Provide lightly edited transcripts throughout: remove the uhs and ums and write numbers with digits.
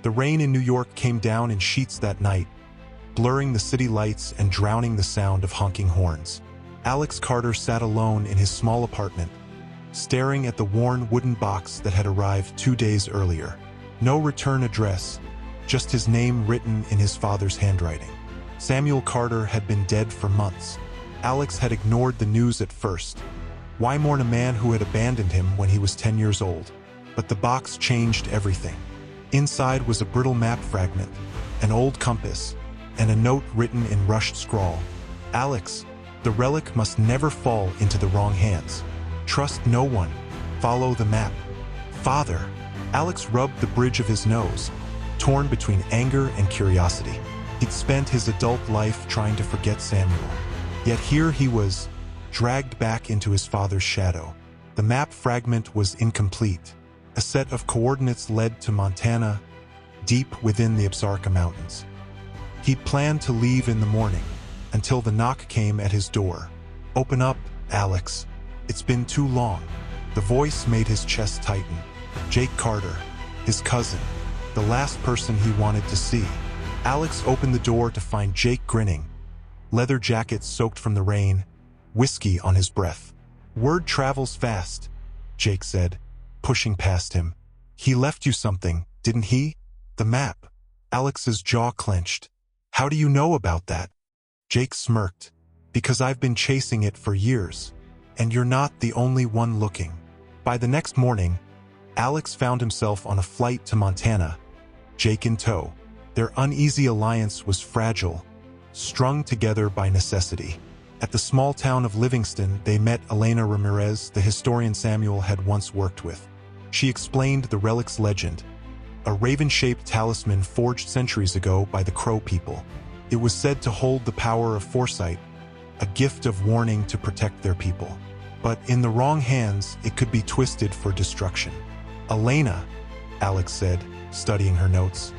The rain in New York came down in sheets that night, blurring the city lights and drowning the sound of honking horns. Alex Carter sat alone in his small apartment, staring at the worn wooden box that had arrived 2 days earlier. No return address, just his name written in his father's handwriting. Samuel Carter had been dead for months. Alex had ignored the news at first. Why mourn a man who had abandoned him when he was 10 years old? But the box changed everything. Inside was a brittle map fragment, an old compass, and a note written in rushed scrawl. Alex, the relic must never fall into the wrong hands. Trust no one. Follow the map. Father. Alex rubbed the bridge of his nose, torn between anger and curiosity. He'd spent his adult life trying to forget Samuel. Yet here he was, dragged back into his father's shadow. The map fragment was incomplete. A set of coordinates led to Montana, deep within the Absaroka Mountains. He'd planned to leave in the morning, until the knock came at his door. "Open up, Alex. It's been too long." The voice made his chest tighten. Jake Carter, his cousin, the last person he wanted to see. Alex opened the door to find Jake grinning, leather jacket soaked from the rain, whiskey on his breath. "Word travels fast," Jake said, pushing past him. "He left you something, didn't he?" "The map." Alex's jaw clenched. "How do you know about that?" Jake smirked. "Because I've been chasing it for years, and you're not the only one looking." By the next morning, Alex found himself on a flight to Montana, Jake in tow. Their uneasy alliance was fragile, strung together by necessity. At the small town of Livingston, they met Elena Ramirez, the historian Samuel had once worked with. She explained the relic's legend, a raven-shaped talisman forged centuries ago by the Crow people. It was said to hold the power of foresight, a gift of warning to protect their people. But in the wrong hands, it could be twisted for destruction. "Elena," Alex said, studying her notes.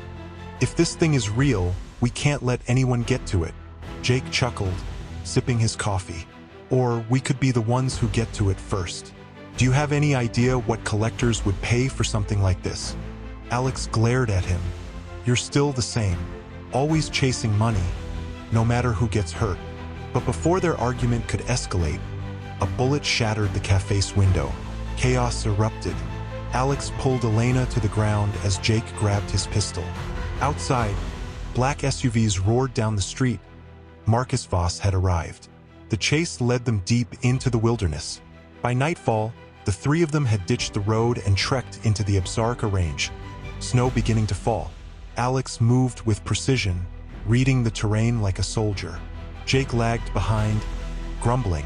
"If this thing is real, we can't let anyone get to it." Jake chuckled, sipping his coffee. "Or we could be the ones who get to it first. Do you have any idea what collectors would pay for something like this?" Alex glared at him. "You're still the same, always chasing money, no matter who gets hurt." But before their argument could escalate, a bullet shattered the cafe's window. Chaos erupted. Alex pulled Elena to the ground as Jake grabbed his pistol. Outside, black SUVs roared down the street. Marcus Voss had arrived. The chase led them deep into the wilderness. By nightfall, the three of them had ditched the road and trekked into the Absaroka Range, snow beginning to fall. Alex moved with precision, reading the terrain like a soldier. Jake lagged behind, grumbling,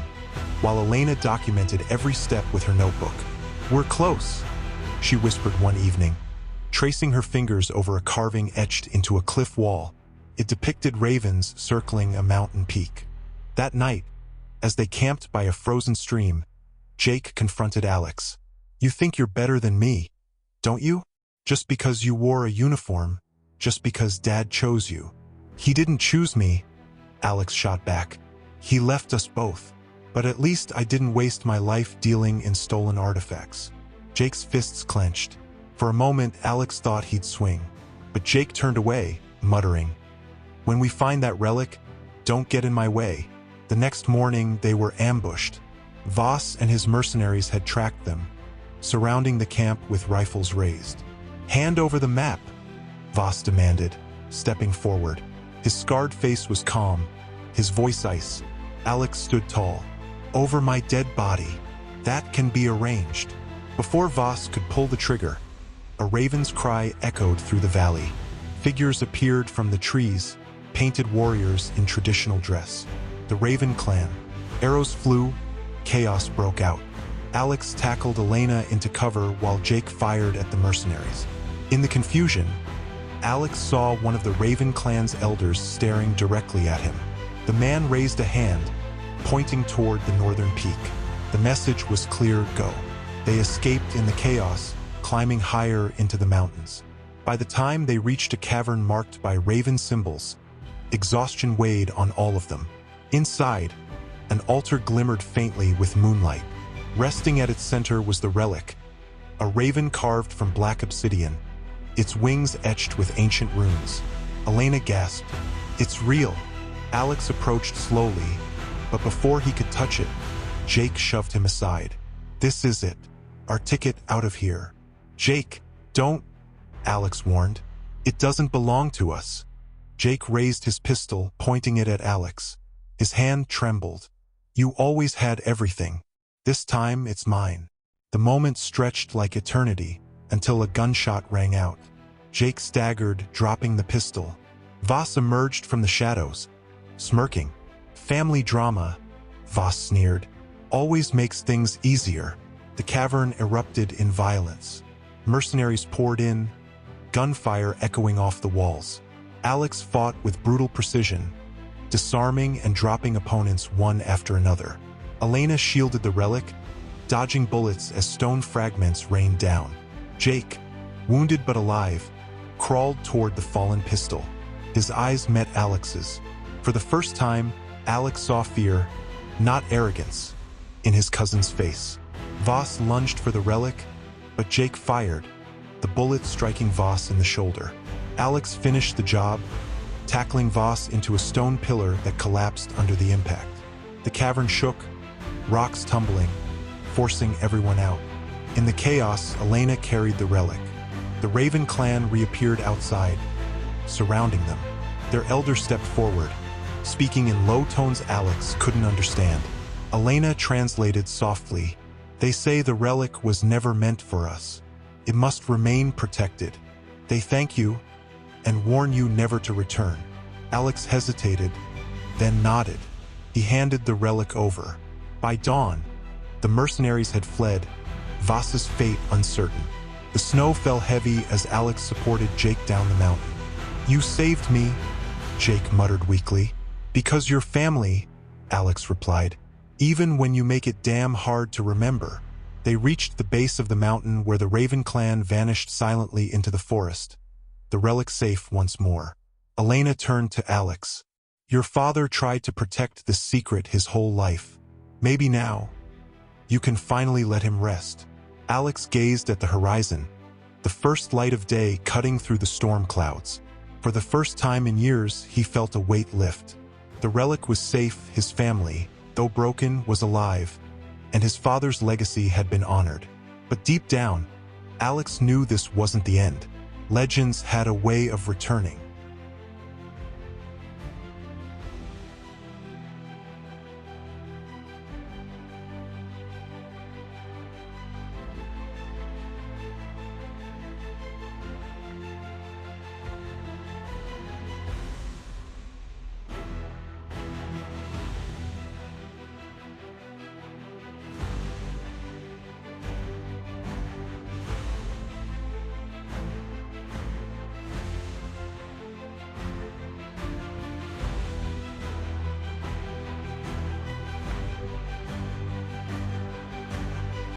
while Elena documented every step with her notebook. "We're close," she whispered one evening, tracing her fingers over a carving etched into a cliff wall. It depicted ravens circling a mountain peak. That night, as they camped by a frozen stream, Jake confronted Alex. "You think you're better than me, don't you? Just because you wore a uniform, just because Dad chose you." "He didn't choose me," Alex shot back. "He left us both. But at least I didn't waste my life dealing in stolen artifacts." Jake's fists clenched. For a moment, Alex thought he'd swing. But Jake turned away, muttering, "When we find that relic, don't get in my way." The next morning, they were ambushed. Voss and his mercenaries had tracked them, surrounding the camp with rifles raised. "Hand over the map," Voss demanded, stepping forward. His scarred face was calm, his voice ice. Alex stood tall. "Over my dead body. That can be arranged." Before Voss could pull the trigger, a raven's cry echoed through the valley. Figures appeared from the trees, painted warriors in traditional dress. The Raven clan. Arrows flew, chaos broke out. Alex tackled Elena into cover while Jake fired at the mercenaries. In the confusion, Alex saw one of the Raven clan's elders staring directly at him. The man raised a hand, pointing toward the northern peak. The message was clear: go. They escaped in the chaos, climbing higher into the mountains. By the time they reached a cavern marked by Raven symbols, exhaustion weighed on all of them. Inside, an altar glimmered faintly with moonlight. Resting at its center was the relic, a raven carved from black obsidian, its wings etched with ancient runes. Elena gasped. "It's real." Alex approached slowly, but before he could touch it, Jake shoved him aside. "This is it. Our ticket out of here." "Jake, don't," Alex warned. "It doesn't belong to us." Jake raised his pistol, pointing it at Alex. His hand trembled. "You always had everything. This time it's mine." The moment stretched like eternity, until a gunshot rang out. Jake staggered, dropping the pistol. Voss emerged from the shadows, smirking. "Family drama," Voss sneered. "Always makes things easier." The cavern erupted in violence. Mercenaries poured in, gunfire echoing off the walls. Alex fought with brutal precision, disarming and dropping opponents one after another. Elena shielded the relic, dodging bullets as stone fragments rained down. Jake, wounded but alive, crawled toward the fallen pistol. His eyes met Alex's. For the first time, Alex saw fear, not arrogance, in his cousin's face. Voss lunged for the relic, but Jake fired, the bullet striking Voss in the shoulder. Alex finished the job, tackling Voss into a stone pillar that collapsed under the impact. The cavern shook, rocks tumbling, forcing everyone out. In the chaos, Elena carried the relic. The Raven clan reappeared outside, surrounding them. Their elder stepped forward, speaking in low tones Alex couldn't understand. Elena translated softly. "They say the relic was never meant for us. It must remain protected. They thank you and warn you never to return." Alex hesitated, then nodded. He handed the relic over. By dawn, the mercenaries had fled, Voss's fate uncertain. The snow fell heavy as Alex supported Jake down the mountain. "You saved me," Jake muttered weakly. "Because you're family," Alex replied. "Even when you make it damn hard to remember." They reached the base of the mountain where the Raven clan vanished silently into the forest, the relic safe once more. Elena turned to Alex. "Your father tried to protect this secret his whole life. Maybe now, you can finally let him rest." Alex gazed at the horizon, the first light of day cutting through the storm clouds. For the first time in years, he felt a weight lift. The relic was safe, his family, though broken, was alive, and his father's legacy had been honored. But deep down, Alex knew this wasn't the end. Legends had a way of returning.